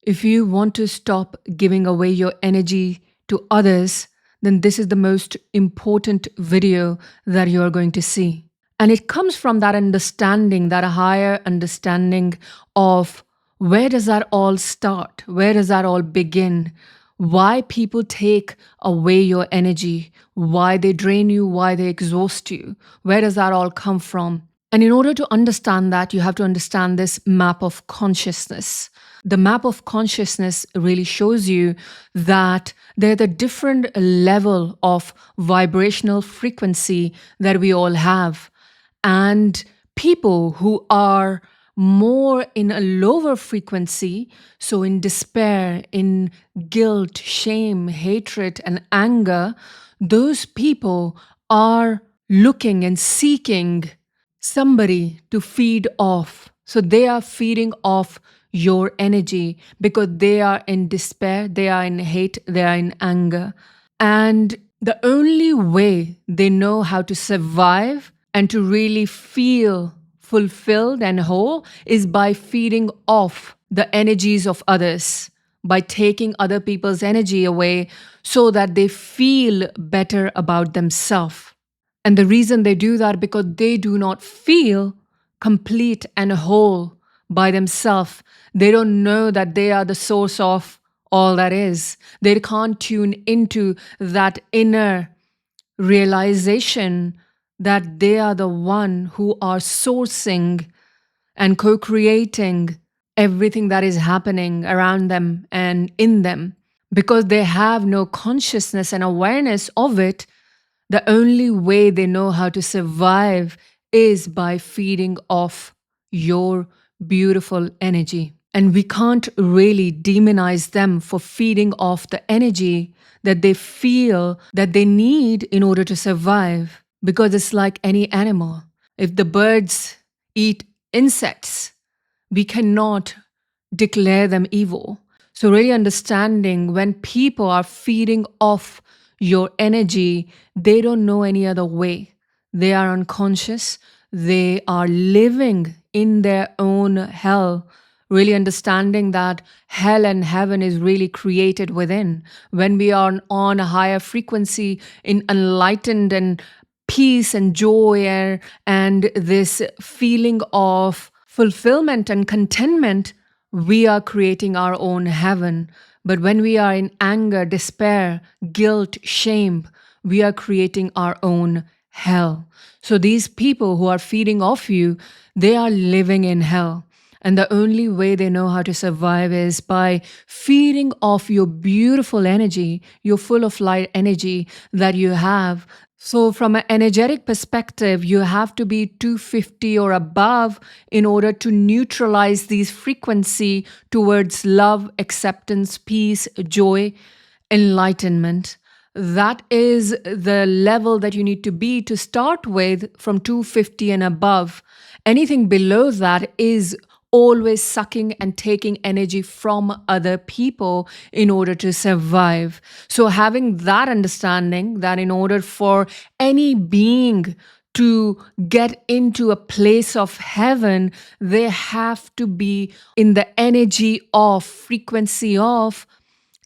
If you want to stop giving away your energy to others, then this is the most important video that you are going to see. And it comes from that understanding, that higher understanding of where does that all start? Where does that all begin? Why people take away your energy, why they drain you, why they exhaust you. Where does that all come from? And in order to understand that, you have to understand this map of consciousness. The map of consciousness really shows you that there's a different level of vibrational frequency that we all have. And people who are more in a lower frequency, so in despair, in guilt, shame, hatred, and anger, those people are looking and seeking somebody to feed off. So they are feeding off your energy because they are in despair, they are in hate, they are in anger. And the only way they know how to survive and to really feel fulfilled and whole is by feeding off the energies of others, by taking other people's energy away so that they feel better about themselves. And the reason they do that because they do not feel complete and whole by themselves. They don't know that they are the source of all that is. They can't tune into that inner realization that they are the one who are sourcing and co-creating everything that is happening around them and in them. Because they have no consciousness and awareness of it, the only way they know how to survive is by feeding off your beautiful energy. And we can't really demonize them for feeding off the energy that they feel that they need in order to survive, because it's like any animal. If the birds eat insects, we cannot declare them evil. So really understanding when people are feeding off your energy, they don't know any other way. They are unconscious. They are living in their own hell. Really understanding that hell and heaven is really created within. When we are on a higher frequency in enlightened and peace and joy and this feeling of fulfillment and contentment, we are creating our own heaven. But when we are in anger, despair, guilt, shame, we are creating our own hell. So these people who are feeding off you, they are living in hell. And the only way they know how to survive is by feeding off your beautiful energy, your full of light energy that you have. So from an energetic perspective, you have to be 250 or above in order to neutralize these frequency towards love, acceptance, peace, joy, enlightenment. That is the level that you need to be to start with, from 250 and above. Anything below that is always sucking and taking energy from other people in order to survive. So having that understanding that in order for any being to get into a place of heaven, they have to be in the energy of frequency of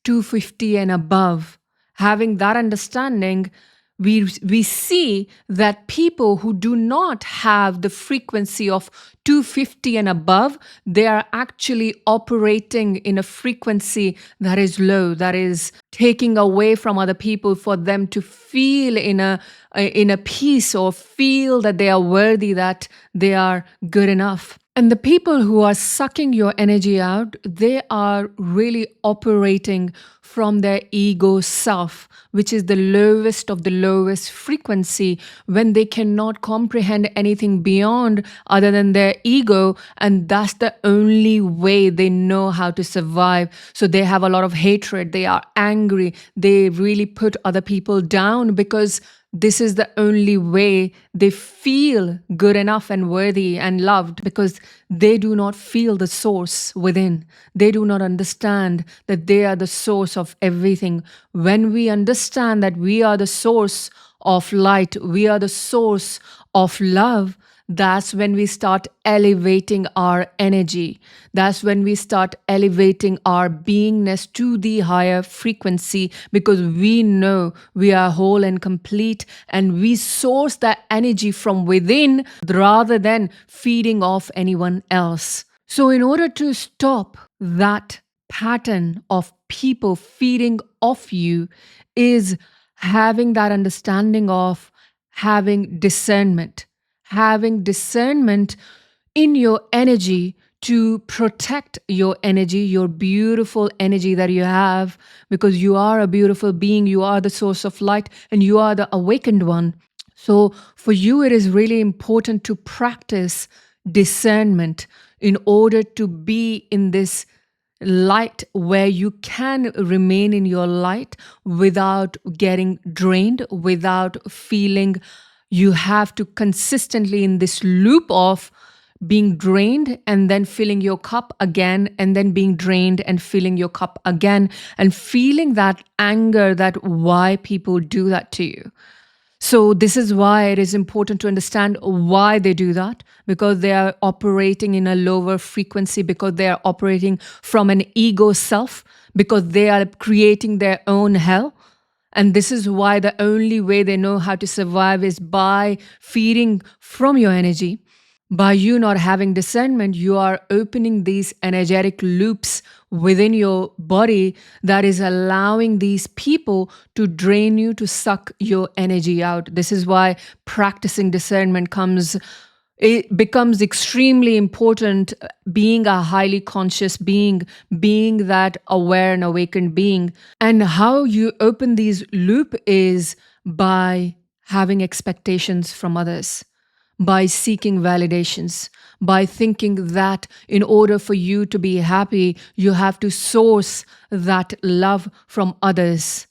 250 and above. Having that understanding, we see that people who do not have the frequency of 250 and above, they are actually operating in a frequency that is low, that is taking away from other people for them to feel in a peace or feel that they are worthy, that they are good enough. And the people who are sucking your energy out, they are really operating from their ego self, which is the lowest of the lowest frequency, when they cannot comprehend anything beyond other than their ego. And that's the only way they know how to survive. So they have a lot of hatred. They are angry. They really put other people down because this is the only way they feel good enough and worthy and loved, because they do not feel the source within. They do not understand that they are the source of everything. When we understand that we are the source of light, we are the source of love, that's when we start elevating our energy. That's when we start elevating our beingness to the higher frequency, because we know we are whole and complete, and we source that energy from within rather than feeding off anyone else. So, in order to stop that pattern of people feeding off you, is having that understanding of having discernment, having discernment in your energy to protect your energy, your beautiful energy that you have, because you are a beautiful being, you are the source of light, and you are the awakened one. So, for you, it is really important to practice discernment in order to be in this light where you can remain in your light without getting drained, without feeling you have to consistently in this loop of being drained and then filling your cup again, and then being drained and filling your cup again, and feeling that anger that why people do that to you. So, this is why it is important to understand why they do that, because they are operating in a lower frequency, because they are operating from an ego self, because they are creating their own hell. And this is why the only way they know how to survive is by feeding from your energy. By you not having discernment, you are opening these energetic loops within your body that is allowing these people to drain you, to suck your energy out. This is why practicing discernment it becomes extremely important, being a highly conscious being, being that aware and awakened being. And how you open these loop is by having expectations from others, by seeking validations, by thinking that in order for you to be happy, you have to source that love from others.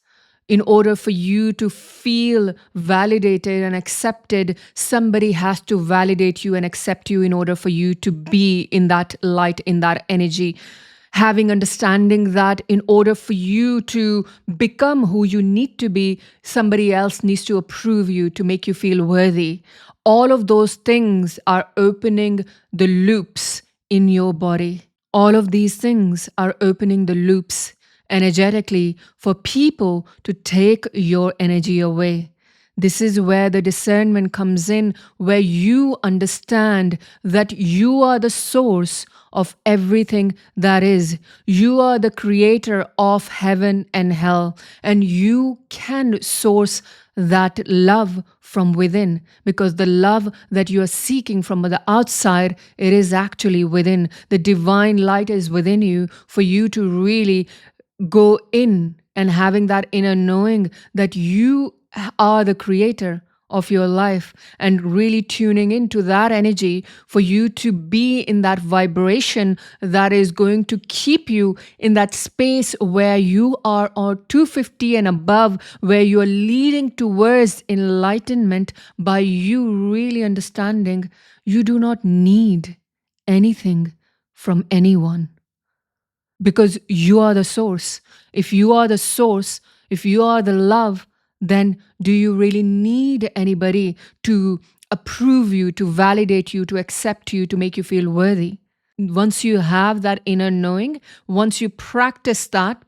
In order for you to feel validated and accepted, somebody has to validate you and accept you in order for you to be in that light, in that energy. Having understanding that in order for you to become who you need to be, somebody else needs to approve you to make you feel worthy. All of those things are opening the loops in your body. All of these things are opening the loops energetically for people to take your energy away. This is where the discernment comes in, where you understand that you are the source of everything that is. You are the creator of heaven and hell, and you can source that love from within, because the love that you are seeking from the outside, it is actually within. The divine light is within you for you to really go in and having that inner knowing that you are the creator of your life, and really tuning into that energy for you to be in that vibration that is going to keep you in that space where you are on 250 and above, where you are leading towards enlightenment by you really understanding you do not need anything from anyone, because you are the source. If you are the source, if you are the love, then do you really need anybody to approve you, to validate you, to accept you, to make you feel worthy? Once you have that inner knowing, once you practice that,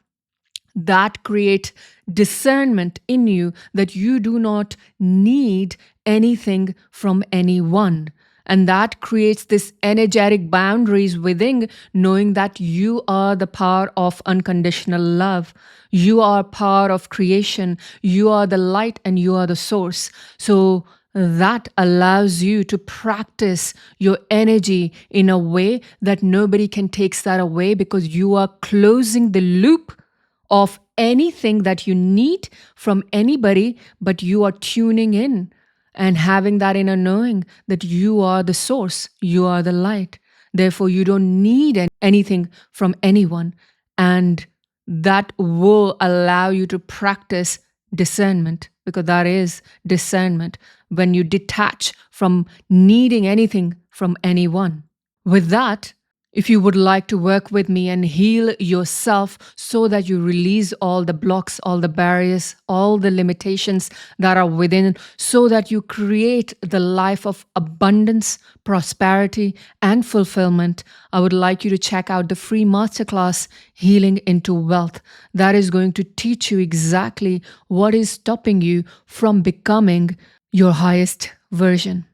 that creates discernment in you that you do not need anything from anyone. And that creates this energetic boundaries within, knowing that you are the power of unconditional love. You are power of creation. You are the light and you are the source. So that allows you to practice your energy in a way that nobody can take that away, because you are closing the loop of anything that you need from anybody, but you are tuning in and having that inner knowing that you are the source, you are the light. Therefore, you don't need anything from anyone. And that will allow you to practice discernment, because that is discernment when you detach from needing anything from anyone. With that, If you would like to work with me and heal yourself so that you release all the blocks, all the barriers, all the limitations that are within, so that you create the life of abundance, prosperity, and fulfillment, I would like you to check out the free masterclass, Healing into Wealth. That is going to teach you exactly what is stopping you from becoming your highest version.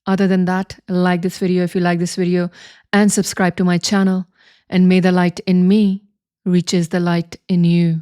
Other than that, like this video if you like this video and subscribe to my channel. And may the light in me reaches the light in you.